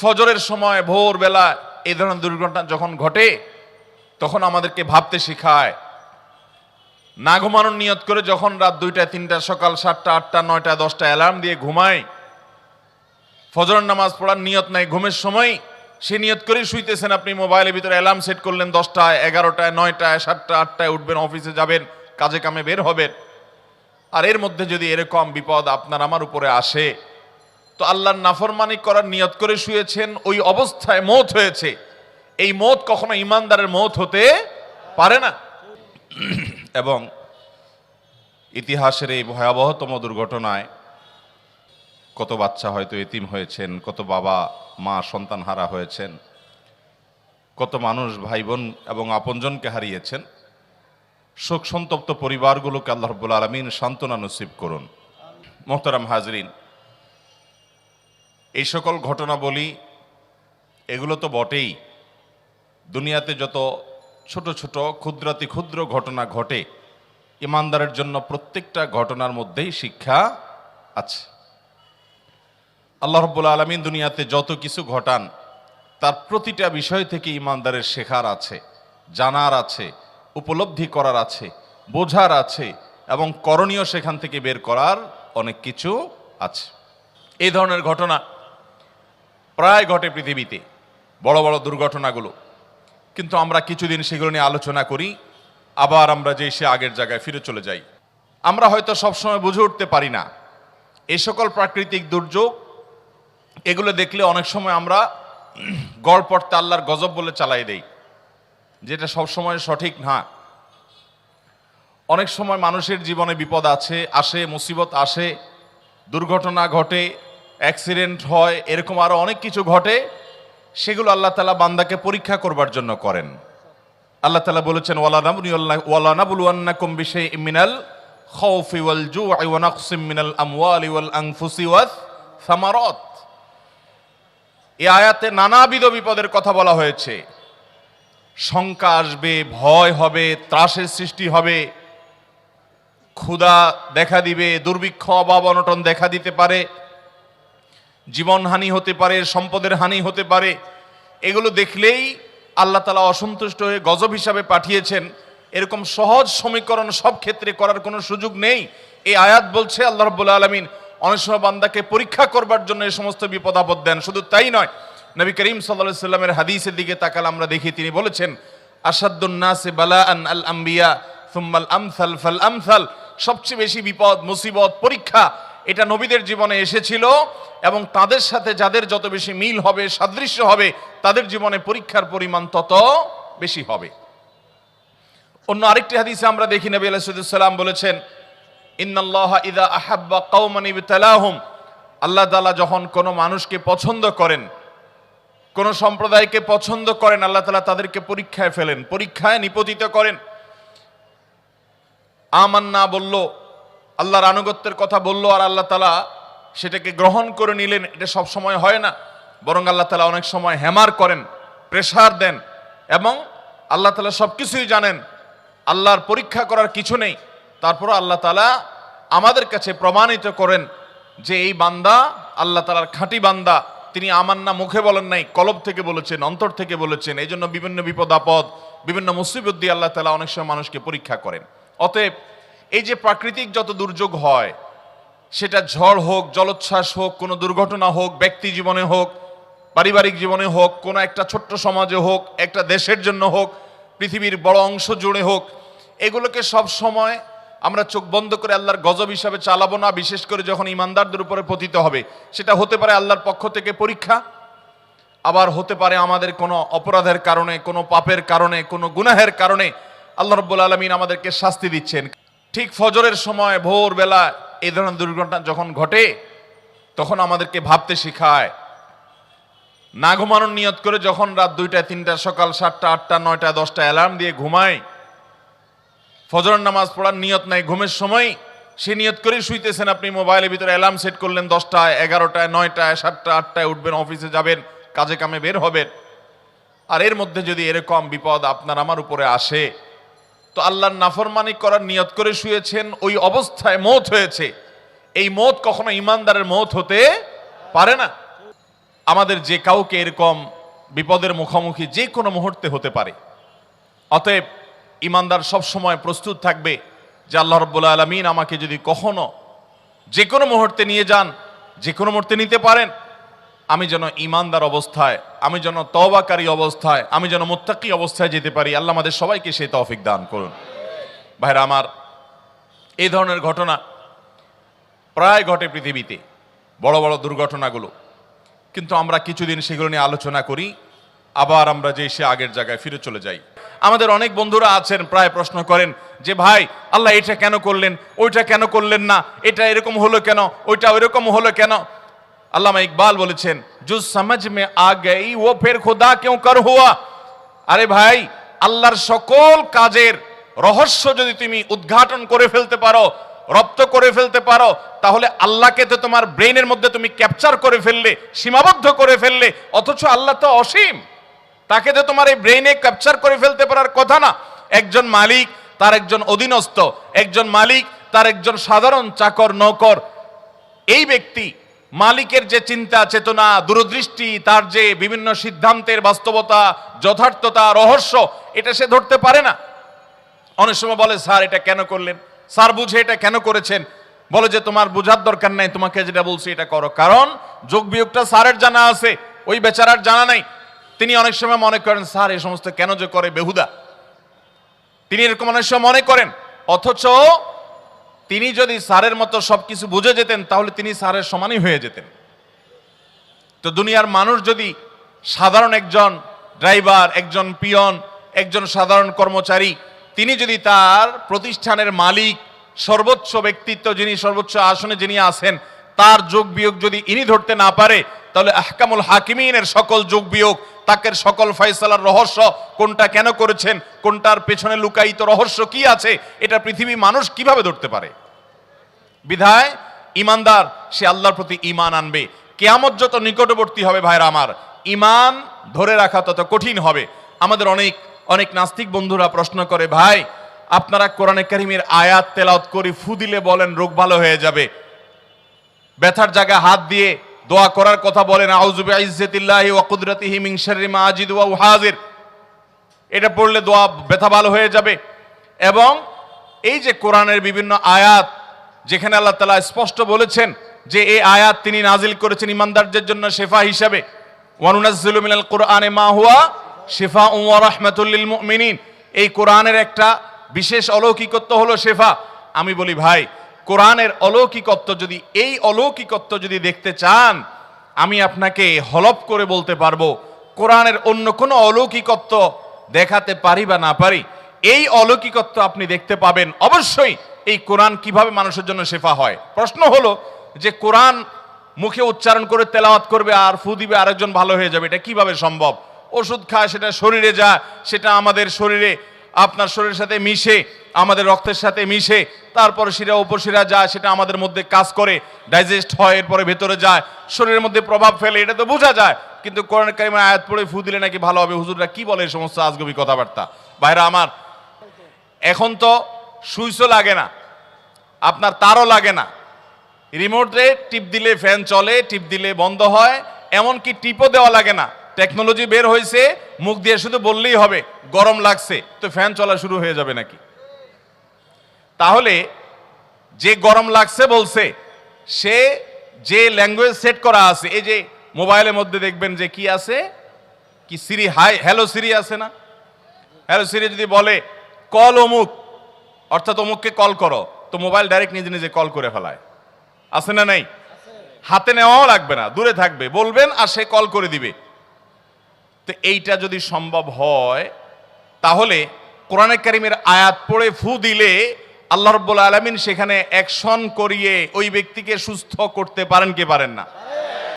ফজরের সময় ভোরবেলা এই ধরনের দুর্ঘটনা যখন ঘটে তখন আমাদেরকে ভাবতে শেখায়। না ঘুমানোর নিয়ত করে যখন রাত 2টা 3টা সকাল 7টা 8টা 9টা 10টা অ্যালার্ম দিয়ে ঘুমায়, ফজরের নামাজ পড়ার নিয়ত নাই ঘুমের সময়, সে নিয়ত করেই শুইতেছেন। আপনি মোবাইলের ভিতরে অ্যালার্ম সেট করলেন 10টায় 11টায় 9টায় 7টা 8টায় উঠবেন, অফিসে যাবেন, কাজে কামে বের হবেন। আর এর মধ্যে যদি এরকম বিপদ আপনার আমার উপরে আসে, তো আল্লাহর নাফরমানি করার নিয়ত করে শুয়েছেন, ওই অবস্থায় মওত হয়েছে। এই মওত কখনো ঈমানদারের মওত হতে পারে না। এবং ইতিহাসের এই ভয়াবহতম দুর্ঘটনায় কত বাচ্চা হয়তো এতিম হয়েছেন, কত বাবা মা সন্তান হারা হয়েছেন, কত মানুষ ভাই বোন এবং আপনজনকে হারিয়েছেন। শোক সন্তপ্ত পরিবারগুলোকে আল্লাহ রাব্বুল আলামিন সান্ত্বনা নসিব করুন। মোহতারাম হাজরিন, এই সকল ঘটনা বলি, এগুলো তো বটেই। দুনিয়াতে যত ছোট ছোট ক্ষুদ্রাতি ক্ষুদ্র ঘটনা ঘটে, ইমানদারের জন্য প্রত্যেকটা ঘটনার মধ্যেই শিক্ষা আছে। আল্লাহ রাব্বুল আলামিন দুনিয়াতে যত কিছু ঘটান, তার প্রতিটা বিষয় থেকে ইমানদারের শেখার আছে, জানার আছে, উপলব্ধি করার আছে, বোঝার আছে এবং করণীয় সেখান থেকে বের করার অনেক কিছু আছে। এই ধরনের ঘটনা প্রায় ঘটে পৃথিবীতে, বড় বড় দুর্ঘটনাগুলো। কিন্তু আমরা কিছুদিন সেগুলো নিয়ে আলোচনা করি, আবার আমরা যে সে আগের জায়গায় ফিরে চলে যাই। আমরা হয়তো সবসময় বুঝে উঠতে পারি না এই সকল প্রাকৃতিক দুর্যোগ, এগুলো দেখলে অনেক সময় আমরা গড়পড়তে আল্লাহর গজব বলে চালাই দেই, যেটা সবসময় সঠিক না। অনেক সময় মানুষের জীবনে বিপদ আসে, মুসিবত আসে, দুর্ঘটনা ঘটে, অ্যাক্সিডেন্ট হয়, এরকম আরো অনেক কিছু ঘটে। সেগুলো আল্লাহ তাআলা বান্দাকে পরীক্ষা করবার জন্য করেন। আল্লাহ তাআলা বলেছেন, ওয়ালা নাবলুওয়ান্নাকুম বিশাইইম মিনাল খাউফি ওয়াল জু'i ওয়া নাকসিম মিনাল আমওয়ালি ওয়াল আনফুসি ওয়াস সামারাত। এই আয়াতে নানাবিধ বিপদের কথা বলা হয়েছে। শঙ্কা আসবে, ভয় হবে, ত্রাসের সৃষ্টি হবে, ক্ষুধা দেখা দিবে, দুর্ভিক্ষ অভাব অনটন দেখা দিতে পারে, জীবনহানি হতে পারে, সম্পদের হানি হতে পারে। এগুলো দেখলেই আল্লাহ তাআলা অসন্তুষ্ট হয়ে গজব হিসাবে পাঠিয়েছেন। এরকম সহজ সমীকরণ সব ক্ষেত্রে করার কোনো সুযোগ নেই। এই আয়াত বলছে আল্লাহ রাব্বুল আলামিন অনেক সময় বান্দাকে পরীক্ষা করবার জন্য এই সমস্ত বিপদ আপদ দেন। শুধু তাই নয়, নবী করিম সাল্লাল্লাহু আলাইহি সাল্লামের হাদিসের দিকে তাকালে আমরা দেখি তিনি বলেছেন, আসাদ্দুন নাসি বালাআন আল আম্বিয়া সুম্মাল আমসাল ফাল আমসাল। সবচেয়ে বেশি বিপদ, মুসিবত, পরীক্ষা এটা নবীদের জীবনে এসেছিল, এবং তাদের সাথে যাদের যত বেশি মিল হবে, সাদৃশ্য হবে, তাদের জীবনে পরীক্ষার পরিমাণ তত বেশি হবে। অন্য আরেকটি হাদিসে আমরা দেখি নবী আলাইহিস সালাম বলেছেন, ইন্নাল্লাহা ইযা আহাব্বা কওমান ইবতালাহুম। আল্লাহ তাআলা যখন কোনো মানুষকে পছন্দ করেন, কোন সম্প্রদায়কে পছন্দ করেন, আল্লাহ তাআলা তাদেরকে পরীক্ষায় ফেলেন, পরীক্ষায় নিপতিত করেন। আমান্না বলল, আল্লাহর আনুগত্যের কথা বলল, আর আল্লাহ তাআলা সেটাকে গ্রহণ করে নিলেন, এটা সব সময় হয় না। বরং আল্লাহ তাআলা অনেক সময় হ্যামার করেন, প্রেসার দেন, এবং আল্লাহ তাআলা সবকিছুই জানেন, আল্লাহর পরীক্ষা করার কিছু নেই। তারপর আল্লাহ তাআলা আমাদের কাছে প্রমাণিত করেন যে এই বান্দা আল্লাহ তাআলার খাঁটি বান্দা। তিনি আমান্না মুখে বলেন নাই, কলব থেকে বলেছেন, অন্তর থেকে বলেছেন। এই জন্য বিভিন্ন বিপদ আপদ, বিভিন্ন মুসিবত দিয়ে আল্লাহ তাআলা অনেক সময় মানুষকে পরীক্ষা করেন। অতএব এই যে প্রাকৃতিক যত দুর্যোগ হয়, সেটা ঝড় হোক, জলোচ্ছ্বাস হোক, কোনো দুর্ঘটনা হোক, ব্যক্তি জীবনে হোক, পারিবারিক জীবনে হোক, কোনো একটা ছোট্ট সমাজে হোক, একটা দেশের জন্য হোক, পৃথিবীর বড় অংশ জুড়ে হোক, এগুলোকে সব সময় আমরা চোখ বন্ধ করে আল্লাহর গজব হিসাবে চালাবো না। বিশেষ করে যখন ইমানদারদের উপরে পতিত হবে, সেটা হতে পারে আল্লাহর পক্ষ থেকে পরীক্ষা, আবার হতে পারে আমাদের কোনো অপরাধের কারণে, কোনো পাপের কারণে, কোনো গুনাহের কারণে আল্লাহ রাব্বুল আলামিন আমাদেরকে শাস্তি দিচ্ছেন। ঠিক ফজরের সময় ভোরবেলা এই ধরনের দুর্ঘটনা যখন ঘটে, তখন আমাদেরকে ভাবতে শেখায়। না ঘুমানোর নিয়ত করে যখন রাত 2টা 3টা সকাল 7টা 8টা 9টা 10টা অ্যালার্ম দিয়ে ঘুমায়, ফজরের নামাজ পড়ার নিয়ত নাই ঘুমের সময়, সে নিয়ত করেই শুইতেছেন। আপনি মোবাইলের ভিতরে অ্যালার্ম সেট করলেন 10টায় 11টায় 9টায় 7টা 8টায় উঠবেন, অফিসে যাবেন, কাজে কামে বের হবেন। আর এর মধ্যে যদি এরকম বিপদ আপনার আমার উপরে আসে, তো আল্লাহর নাফরমানি করার নিয়ত করে শুয়েছেন, ওই অবস্থায় মওত হয়েছে। এই মওত কখনো ঈমানদারের মওত হতে পারে না। আমাদের যে কাউকে এরকম বিপদের মুখোমুখি যে কোনো মুহূর্তে হতে পারে। অতএব ইমানদার সব সময় প্রস্তুত থাকবে যে আল্লাহ রাব্বুল আলামিন আমাকে যদি কখনো যে কোনো মুহূর্তে নিয়ে যান, যে কোনো মুহূর্তে নিতে পারেন, আমি যেন ইমানদার অবস্থায়, আমি যেন তওবাকারী অবস্থায়, আমি যেন মুত্তাকি অবস্থায় যেতে পারি। আল্লাহ আমাদের সবাইকে সেই তৌফিক দান করুন। ভাইরা আমার, এই ধরনের ঘটনা প্রায় ঘটে পৃথিবীতে, বড় বড় দুর্ঘটনাগুলো, কিন্তু আমরা কিছুদিন সেগুলো নিয়ে আলোচনা করি, আবার আমরা যে সে আগের জায়গায় ফিরে চলে যাই। আমাদের অনেক বন্ধুরা আছেন, প্রায় প্রশ্ন করেন যে ভাই আল্লাহ এটা কেন করলেন, ওইটা কেন করলেন না, এটা এরকম হলো কেন, ওইটা ওইরকম হলো কেন। আল্লামা ইকবাল বলেছেন, জো সমঝ মে আ গই ও ফির খুদা কিউ কর হুয়া। আরে ভাই, আল্লাহর সকল কাজের রহস্য যদি তুমি উদ্ঘাটন করে ফেলতে পারো, রপ্ত করে ফেলতে পারো, তাহলে আল্লাহকে তো তোমার ব্রেইনের মধ্যে তুমি ক্যাপচার করে ফেললে, সীমাবদ্ধ করে ফেললে। অথচ আল্লাহ তো অসীম, তাকে তো তোমার এই ব্রেইনে ক্যাপচার করে ফেলতে পারার কথা না। একজন মালিক, তার একজন অধীনস্থ, একজন মালিক, তার একজন সাধারণ চাকর নৌকর, এই ব্যক্তি মালিকের যে চিন্তা চেতনা, দূরদৃষ্টি, তার যে বিভিন্ন সিদ্ধান্তের বাস্তবতা, যথার্থতা, রহস্য, এটা সে ধরতে পারে না। অনেক সময় বলে স্যার এটা কেন করলেন, স্যার বুঝে এটা কেন করেছেন। বলে যে তোমার বোঝার দরকার নাই, তোমাকে যেটা বলছি এটা করো। কারণ যোগ বিয়োগটা স্যারের জানা আছে, ওই বেচারার জানা নাই। তিনি অনেক সময় মনে করেন স্যার এই সমস্ত কেন যে করে, বেহুদা। তিনি এরকম অনেক সময় মনে করেন, অথচ তিনি যদি স্যারের মতো সবকিছু বুঝে যেতেন তাহলে তিনি স্যারের সমানই হয়ে যেতেন। তো দুনিয়ার মানুষ যদি সাধারণ একজন ড্রাইভার, একজন পিয়ন, একজন সাধারণ কর্মচারী, তিনি যদি তার প্রতিষ্ঠানের মালিক, সর্বোচ্চ ব্যক্তিত্ব যিনি, সর্বোচ্চ আসনে যিনি আছেন, তার যোগ বিয়োগ যদি ইনি ধরতে না পারে, তাহলে আহকামুল হাকিমিনের সকল যোগ বিয়োগ, তাকের সকল ফয়সালার রহস্য, কোনটা কেন করেছেন, কোনটার পেছনে লুকায়িত রহস্য কি আছে, এটা পৃথিবী মানুষ কিভাবে ধরতে পারে। বিধায় ইমানদার সে আল্লাহর প্রতি ঈমান আনবে। কিয়ামত যত নিকটবর্তী হবে ভাইরা আমার, ঈমান ধরে রাখা তত কঠিন হবে। আমাদের অনেক অনেক নাস্তিক বন্ধুরা প্রশ্ন করে, ভাই আপনারা কোরআনে কারীমের আয়াত তেলাওয়াত করে ফু দিলে বলেন রোগ ভালো হয়ে যাবে, ব্যথার জায়গায় হাত দিয়ে দোয়া করার কথা বলেন, আউযু বিইজ্জাতিল্লাহি ওয়া কুদরাতিহি মিন শাররি মা আজিদু ওয়া উহাযির, এটা পড়লে দোয়া ব্যথা ভালো হয়ে যাবে। এবং এই যে কোরআনের বিভিন্ন আয়াত, যেখানে আল্লাহ তাআলা স্পষ্ট বলেছেন যে এই আয়াত তিনি নাজিল করেছেন ইমানদারদের জন্য শেফা হিসাবে, ওয়া নুনাজ্জিলু মিনাল কুরআনি মা হুয়া শিফাউন ওয়া রাহমাতুল লিল মুমিনিন। এই কোরআনের একটা বিশেষ অলৌকিকত্ব হলো শেফা। আমি বলি ভাই, কোরআনের অলৌকিকত্ব যদি, এই অলৌকিকত্ব যদি দেখতে চান, আমি আপনাকে হলফ করে বলতে পারবো কোরআনের অন্য কোনো অলৌকিকত্ব দেখাতে পারি বা না পারি, এই অলৌকিকত্ব আপনি দেখতে পাবেন অবশ্যই এই কোরআন কিভাবে মানুষের জন্য শেফা হয়। প্রশ্ন হলো যে কোরআন মুখে উচ্চারণ করে তেলাওয়াত করবে আর ফু দিবে আরেকজন ভালো হয়ে যাবে, এটা কিভাবে সম্ভব? ওষুধ খায়, সেটা শরীরে যায়, সেটা আমাদের শরীরে, আপনার শরীরের সাথে মিশে, আমাদের রক্তের সাথে মিশে, তারপরে শিরা উপশিরা যায়, সেটা আমাদের মধ্যে কাজ করে, ডাইজেস্ট হয়, এরপরে ভেতরে যায়, শরীরের মধ্যে প্রভাব ফেলে, এটা তো বোঝা যায়। কিন্তু কোরআন কারীমের আয়াত পড়ে ফু দিলে নাকি ভালো হবে, হুজুররা কি বলে এই সমস্ত আজগবি কথাবার্তা। ভাইরা আমার, এখন তো সুইচও লাগে না, আপনার তারও লাগে না, রিমোটে টিপ দিলে ফ্যান চলে, টিপ দিলে বন্ধ হয়, এমনকি টিপও দেওয়া লাগে না। টেকনোলজি বের হয়েছে, মুখ দিয়ে শুধু বললেই হবে গরম লাগছে, তো ফ্যান চলা শুরু হয়ে যাবে নাকি? তাহলে যে গরম লাগছে বলছে, সে যে ল্যাঙ্গুয়েজ সেট করা আছে, এই যে মোবাইলের মধ্যে দেখবেন যে কি আছে, কি সিরি, হাই হ্যালো সিরি আছে না, হ্যালো সিরি যদি বলে কল অমুক, অর্থাৎ অমুককে কল করো, তো মোবাইল ডাইরেক্ট নিজে নিজে কল করে ফেলায়, আছে না নাই? হাতে নেওয়াও লাগবে না, দূরে থাকবে, বলবেন আর সে কল করে দিবে। তো এইটা যদি সম্ভব হয়, তাহলে কোরআনে কারীমের আয়াত পড়ে ফু দিলে আল্লাহ রাব্বুল আলামিন সেখানে অ্যাকশন করিয়ে ওই ব্যক্তিকে সুস্থ করতে পারেন কি পারেন না?